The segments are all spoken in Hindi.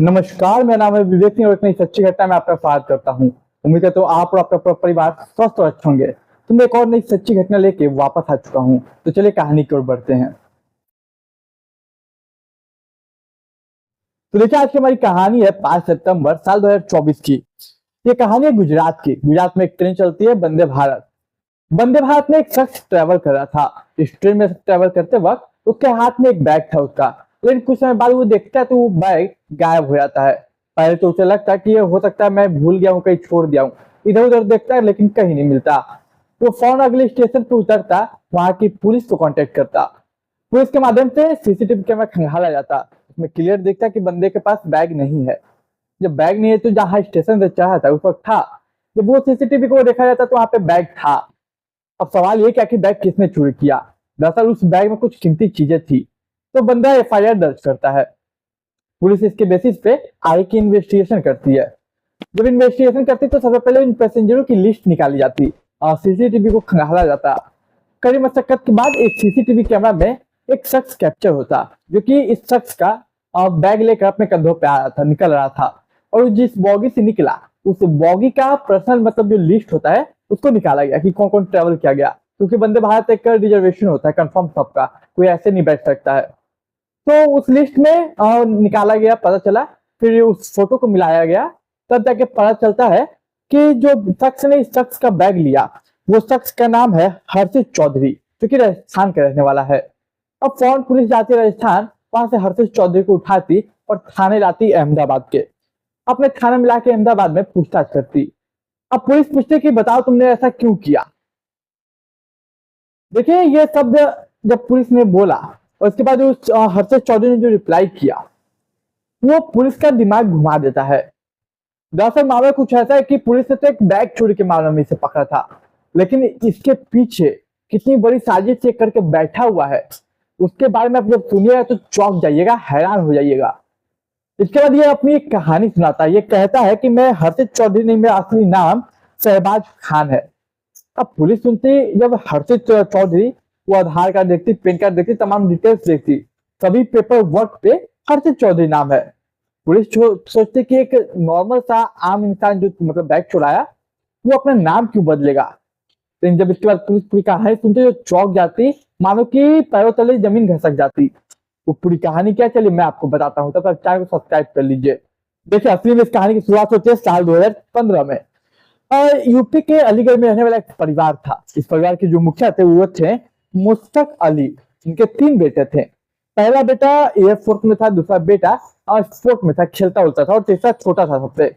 नमस्कार, मेरा नाम है विवेक सिंह और एक नई सच्ची घटना में आपका स्वागत करता हूँ। उम्मीद करता हूँ आप और आपका पूरा परिवार स्वस्थ और अच्छे होंगे। तो मैं एक और नई सच्ची घटना लेके वापस आ चुका हूँ। तो चलिए कहानी की ओर बढ़ते हैं। तो देखिए, आज की हमारी कहानी है 5 सितंबर साल 2024 की। ये कहानी है गुजरात की। गुजरात में एक ट्रेन चलती है, वंदे भारत। वंदे भारत में एक शख्स ट्रेवल कर रहा था। इस ट्रेन में ट्रेवल करते वक्त उसके हाथ में एक बैग था उसका। लेकिन कुछ समय बाद वो देखता है तो वो बैग गायब हो जाता है। पहले तो उसे लगता है कि ये हो सकता है मैं भूल गया हूँ, कहीं छोड़ दिया हूँ। इधर उधर देखता है लेकिन कहीं नहीं मिलता। वो फौरन अगले स्टेशन पे उतरता, वहां की पुलिस को कांटेक्ट करता। पुलिस के माध्यम से सीसीटीवी कैमरा खंगाला जाता। उसमें क्लियर दिखता कि बंदे के पास बैग नहीं है। जब बैग नहीं है तो जहाँ स्टेशन से चढ़ा था उस वक्त था। जब वो सीसीटीवी को देखा जाता तो वहां पे बैग था। अब सवाल ये क्या कि बैग किसने चोरी किया। दरअसल उस बैग में कुछ कीमती चीजें थी। तो बंदा एफआईआर दर्ज करता है। पुलिस इसके बेसिस पे आगे की इन्वेस्टिगेशन करती है। जब इन्वेस्टिगेशन करती तो सबसे पहले इन पैसेंजरों की लिस्ट निकाली जाती और सीसीटीवी को खंगाला जाता। कड़ी मशक्कत के बाद एक सीसीटीवी कैमरा में एक शख्स कैप्चर होता, जो कि इस शख्स का बैग लेकर अपने कंधों पे आ रहा था, निकल रहा था। और जिस बॉगी से निकला उस बॉगी का पर्सनल मतलब जो लिस्ट होता है उसको निकाला गया कि कौन कौन ट्रेवल किया गया, क्योंकि वंदे भारत एक रिजर्वेशन होता है कंफर्म सबका, कोई ऐसे नहीं बैठ सकता है। तो उस लिस्ट में निकाला गया, पता चला। फिर उस फोटो को मिलाया गया, तब जाके पता चलता है कि जो शख्स ने इस शख्स का बैग लिया वो शख्स का नाम है हर्षित चौधरी, जो कि राजस्थान का रहने वाला है। अब फौरन पुलिस जाती है राजस्थान, वहां से हर्षित चौधरी को उठाती और थाने लाती अहमदाबाद के। अपने थाने में लाके अहमदाबाद में पूछताछ करती। अब पुलिस पूछती कि बताओ तुमने ऐसा क्यों किया। देखिए, ये शब्द जब पुलिस ने बोला और उसके बाद उस हर्षद चौधरी ने जो रिप्लाई किया वो पुलिस का दिमाग घुमा देता है। दरअसल मामला कुछ ऐसा है कि पुलिस ने तो एक बैग चोरी के मामले में इसे पकड़ा था, लेकिन इसके पीछे कितनी बड़ी साजिश चेक करके बैठा हुआ है उसके बारे में आप जब सुनिएगा तो चौंक जाइएगा, हैरान हो जाइएगा। इसके बाद ये अपनी एक कहानी सुनाता है। ये कहता है कि मैं हर्षित चौधरी नहीं, मेरा असली नाम शहबाज खान है। अब पुलिस सुनती जब हर्षित चौधरी, वो आधार कार्ड देखती, पैन कार्ड देखती, तमाम डिटेल्स देखती, सभी पेपर वर्क पे हर्षित चौधरी नाम है। पुलिस सोचती कि एक नॉर्मल सा आम इंसान जो मतलब बैग चुराया वो अपना नाम क्यों बदलेगा। लेकिन जब इसके बाद पुलिस पूरी कहानी सुनती तो चौंक जाती, मानो कि पैरों तले जमीन घसक जाती। वो पूरी कहानी क्या, चलिए मैं आपको बताता हूँ, तब तक चैनल को सब्सक्राइब कर लीजिए। देखिए, असली में इस कहानी की शुरुआत होती है साल 2015 में। और यूपी के अलीगढ़ में रहने वाला एक परिवार था। इस परिवार के जो मुखिया थे वो थे मुश्ताक अली। इनके 3 बेटे थे। पहला बेटा एयरफोर्स में था, दूसरा बेटा स्पोर्ट में था, खेलता उलता था, और तीसरा छोटा था सबसे।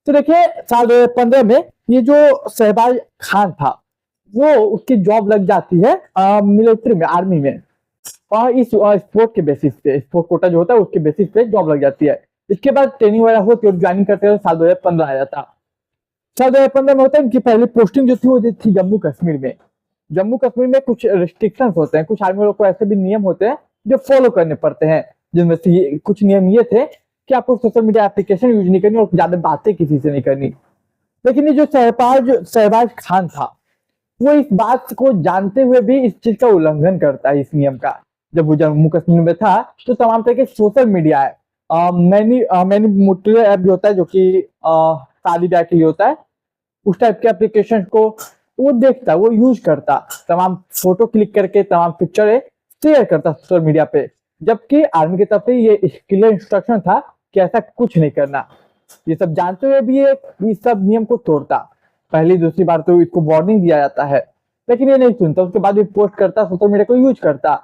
तो देखिए, साल 2015 में ये जो शहबाज खान था वो उसकी जॉब लग जाती है मिलिट्री में, आर्मी में। और इस स्पोर्ट के बेसिस पे, स्पोर्ट कोटा जो होता है उसके बेसिस पे जॉब लग जाती है। इसके बाद ट्रेनिंग वगैरह होती है और ज्वाइनिंग करते हुए साल 2015 आ जाता। साल 2015 में होता है, इनकी पहली पोस्टिंग जो थी वो थी जम्मू कश्मीर में। जम्मू कश्मीर में कुछ रिस्ट्रिक्शन होते हैं, कुछ आर्मी वालों को ऐसे भी नियम होते हैं जो फॉलो करने पड़ते हैं, जिनमें से कुछ नियम ये थे कि आपको सोशल मीडिया एप्लीकेशन यूज नहीं करनी और ज्यादा बातें किसी से नहीं करनी। लेकिन ये जो शहबाज खान था वो इस बात को जानते हुए भी इस चीज का उल्लंघन करता है, इस नियम का। जब वो जम्मू कश्मीर में था तो तमाम तरह के सोशल मीडिया है, मैनी मोटिव ऐप जो होता है, जो कि शादी ब्याह के लिए होता है, उस टाइप के एप्लीकेशन को वो देखता, वो यूज करता, तमाम फोटो क्लिक करके तमाम पिक्चर शेयर करता सोशल मीडिया पे। जबकि आर्मी की तरफ से ये क्लियर इंस्ट्रक्शन था कि ऐसा कुछ नहीं करना। ये सब जानते हुए भी ये इस सब नियम को तोड़ता। पहली दूसरी बार तो इसको वार्निंग दिया जाता है, लेकिन ये नहीं सुनता। उसके बाद भी पोस्ट करता, सोशल मीडिया को यूज करता।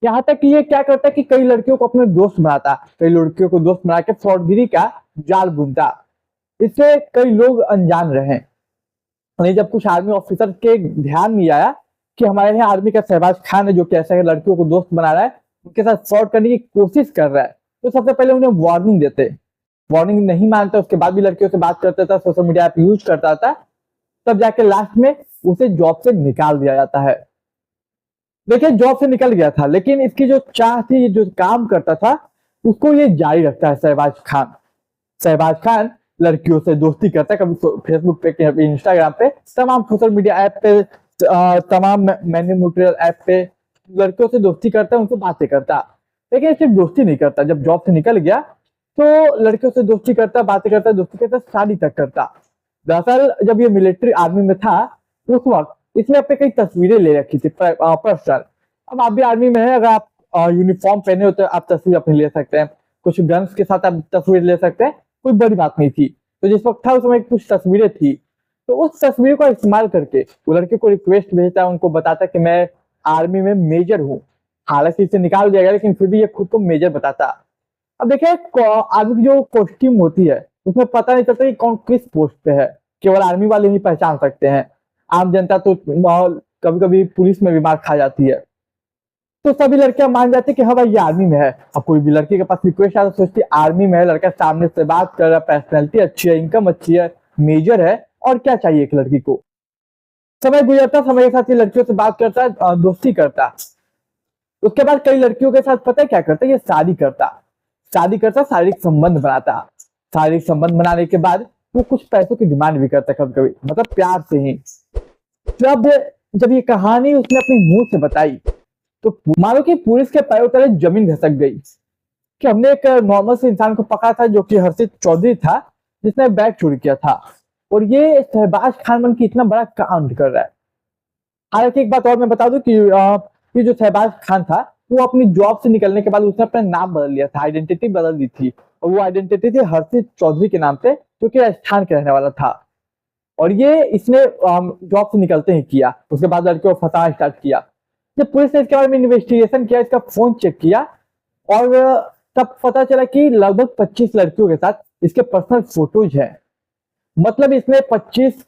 यहाँ तक कि ये क्या करता कि कई लड़कियों को अपने दोस्त बनाता, कई लड़कियों को दोस्त बना के फ्रॉडगिरी का जाल बुनता। इससे कई लोग अनजान रहे। नहीं, जब कुछ आर्मी ऑफिसर के ध्यान में आया कि हमारे यहाँ आर्मी का शहबाज खान है जो कि ऐसे लड़कियों को दोस्त बना रहा है, उनके साथ फ्रॉड करने की कोशिश कर रहा है, तो सबसे पहले उन्हें वार्निंग देते। वार्निंग नहीं मानता, उसके बाद भी लड़कियों से बात करता था, सोशल मीडिया ऐप यूज करता था। तब जाके लास्ट में उसे जॉब से निकाल दिया जाता है। देखिए, जॉब से निकल गया था, लेकिन इसकी जो चाह थी, जो काम करता था, उसको ये जारी रखता है शहबाज खान। शहबाज खान लड़कियों से दोस्ती करता है, कभी फेसबुक पे, कभी इंस्टाग्राम पे, तमाम सोशल मीडिया ऐप पे, तमाम मैनिपुलेटर ऐप पे लड़कियों से दोस्ती करता है, उनसे बातें करता। लेकिन सिर्फ दोस्ती नहीं करता। जब जॉब से निकल गया तो लड़कियों से दोस्ती करता, बातें करता, दोस्ती करता, शादी तक करता। दरअसल जब ये मिलिट्री आर्मी में था उस वक्त इसने अपने कई तस्वीरें ले रखी थी पर्सनल। अब आप भी आर्मी में है, अगर आप यूनिफॉर्म पहने हो तो आप तस्वीर अपनी ले सकते हैं, कुछ गन्स के साथ आप तस्वीर ले सकते हैं, कोई बड़ी बात नहीं थी। तो जिस वक्त था उस समय कुछ तस्वीरें थी, तो उस तस्वीर को इस्तेमाल करके वो लड़के को रिक्वेस्ट भेजता है, उनको बताता कि मैं आर्मी में मेजर हूँ। हालांकि इसे निकाल दिया गया लेकिन फिर भी ये खुद को मेजर बताता। अब देखिए आर्मी की जो कॉस्ट्यूम होती है उसमें पता नहीं चलता कि कौन किस पोस्ट पे है, केवल आर्मी वाले ही पहचान सकते हैं। आम जनता तो कभी कभी पुलिस में भी मार खा जाती है। तो सभी लड़कियां मान जाती कि हाँ भाई ये आर्मी में है। अब कोई भी लड़की के पास रिक्वेस्ट आता तो सोचती आर्मी में है, लड़का सामने से बात कर रहा है, पर्सनैलिटी अच्छी है, इनकम अच्छी है, मेजर है, और क्या चाहिए एक लड़की को। समय गुजरता, समय के साथ ये लड़कियों से बात करता है, दोस्ती करता। उसके बाद कई लड़कियों के साथ पता है क्या करता है, ये शादी करता, शारीरिक संबंध बनाता। शारीरिक संबंध बनाने के बाद वो कुछ पैसों की डिमांड भी करता कभी कभी, मतलब प्यार से ही। जब ये कहानी उसने अपने मुंह से बताई तो मानो कि पुलिस के पैरों तले जमीन घसक गई कि हमने एक नॉर्मल से इंसान को पकड़ा था जो कि हर्षित चौधरी था, जिसने बैग चोरी किया था, और ये शहबाज खान बन के इतना बड़ा कांड कर रहा है। हालांकि एक बात और मैं बता दूं कि ये जो शहबाज खान था वो अपनी जॉब से निकलने के बाद उसने अपना नाम बदल लिया था, आइडेंटिटी बदल दी थी, और वो आइडेंटिटी थी हर्षित चौधरी के नाम से, जो कि राजस्थान के रहने वाला था। और ये इसने जॉब से निकलते ही किया। उसके बाद लड़कियों को फंसाना स्टार्ट किया। जब पुलिस ने इसके बारे में इन्वेस्टिगेशन किया, इसका फोन चेक किया, और तब पता चला कि लगभग 25 लड़कियों के साथ इसके पर्सनल फोटोज हैं। मतलब इसने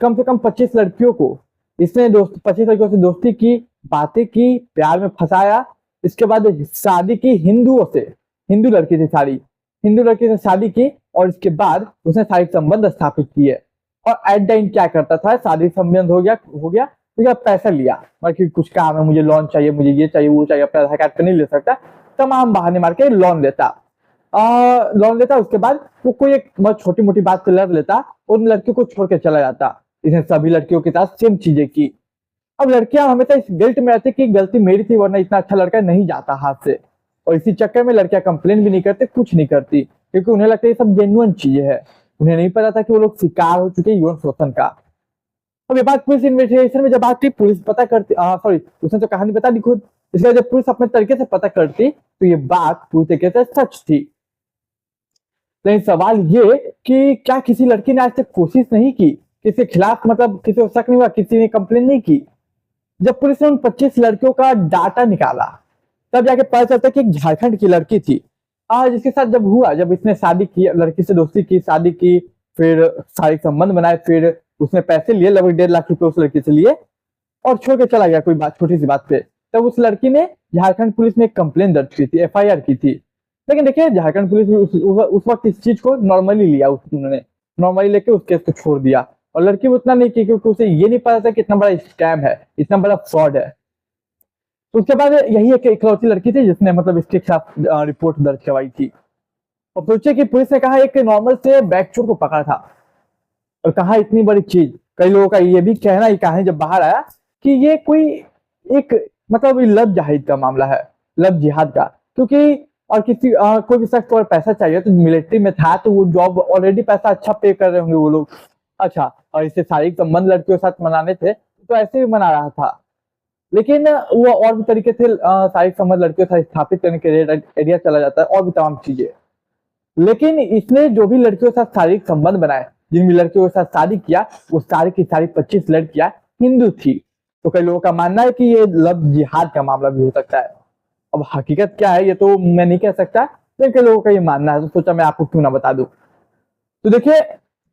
कम से कम 25 लड़कियों को, इसने 25 लड़कियों से दोस्ती की, बातें की, प्यार में फंसाया। इसके बाद शादी की हिंदुओं से, हिंदू लड़की से शादी की, और इसके बाद उसने शारीरिक संबंध स्थापित किए। और एट द एंड क्या करता था, शारीरिक संबंध हो गया तो पैसा लिया, मतलब कुछ काम है, मुझे लोन चाहिए, मुझे ये चाहिए, वो चाहिए, अपना आधार कार्ड पे नहीं ले सकता, तमाम बहाने मार के लोन लेता। उसके बाद वो कोई एक छोटी मोटी बात से लड़ लेता, उन लड़कियों को छोड़ के चला जाता। इसने सभी लड़कियों के साथ सेम चीजें की। अब लड़कियां हमेशा इस गिल्ट में रहती कि गलती मेरी थी, वरना इतना अच्छा लड़का नहीं जाता हाथ से। और इसी चक्कर में लड़कियां कंप्लेन भी नहीं करती, कुछ नहीं करती, क्योंकि उन्हें लगता है ये सब जेन्युइन चीजें है। उन्हें नहीं पता था कि वो लोग शिकार हो चुके यौन शोषण का। अब ये बात पुलिस इन्वेस्टिगेशन में जब आती, पुलिस पता करती, उसने तो कहानी बता दी खुद, इसलिए जब पुलिस अपने तरीके से पता करती तो ये बात पूरी तरीके से सच थी। लेकिन सवाल ये कि क्या किसी लड़की ने आज तक कोशिश नहीं की, किसी के खिलाफ, मतलब किसी को शक नहीं हुआ, किसी ने कंप्लेन नहीं की। जब पुलिस ने उन 25 लड़कियों का डाटा निकाला तब जाके पता चलता कि एक झारखंड की लड़की थी, जिसके साथ जब इसने शादी की, लड़की से दोस्ती की, शादी की, फिर शारीरिक संबंध बनाए, फिर उसने पैसे लिए, लगभग 1.5 लाख रुपए उस लड़की से लिए और छोड़ के चला गया कोई बात, छोटी सी बात पे। तब उस लड़की ने झारखंड पुलिस में एक कंप्लेन दर्ज की थी, FIR की थी। लेकिन देखिए झारखंड पुलिस ने उस वक्त इस चीज को नॉर्मली लिया, उन्होंने नॉर्मली लेके उस केस को छोड़ दिया। और लड़की वो उतना नहीं की क्योंकि उसे ये नहीं पता था कि इतना बड़ा स्कैम है, इतना बड़ा फ्रॉड है। तो उसके बाद यही एक इकलौती लड़की थी जिसने मतलब इसके खिलाफ रिपोर्ट दर्ज करवाई थी। और सोचे कि पुलिस ने कहा एक नॉर्मल से बैग चोर को पकड़ा था, और कहा इतनी बड़ी चीज। कई लोगों का ये भी कहना, ये कहानी जब बाहर आया कि ये कोई एक मतलब लव जिहाद का मामला है, लव जिहाद का, क्योंकि और किसी कोई भी शख्स को पैसा चाहिए तो मिलिट्री में था तो वो जॉब ऑलरेडी पैसा अच्छा पे कर रहे होंगे वो लोग। अच्छा, और इससे शारीरिक संबंध लड़कियों के साथ मनाने थे तो ऐसे भी मना रहा था, लेकिन वो और भी तरीके से शारीरिक संबंध लड़कियों के साथ स्थापित करने के एरिया चला जाता है, और भी तमाम चीजें। लेकिन इसने जो भी लड़कियों के साथ शारीरिक संबंध बनाए, जिन भी लड़कियों के साथ शादी किया, वो सारी की सारी 25 लड़कियां हिंदू थी। तो कई लोगों का मानना है कि ये लव जिहाद का मामला भी हो सकता है। अब हकीकत क्या है ये तो मैं नहीं कह सकता, लेकिन कई लोगों का ये मानना है, तो सोचा मैं आपको क्यों ना बता दूं। तो देखिए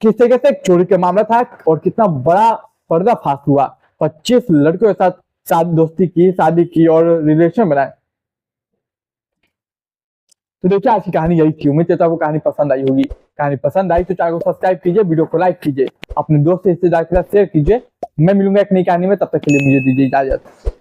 किस तरीके से एक चोरी का मामला था और कितना बड़ा पर्दाफाश हुआ। 25 लड़कियों के साथ दोस्ती की, शादी की और रिलेशन बनाए। तो देखिए आज की कहानी यही थी। उम्मीद करता हूं आपको कहानी पसंद आई होगी। कहानी पसंद आई तो चैनल को सब्सक्राइब कीजिए, वीडियो को लाइक कीजिए, अपने दोस्त से रिश्तेदार के साथ शेयर कीजिए। मैं मिलूंगा एक नई कहानी में, तब तक के लिए मुझे दीजिए इजाजत।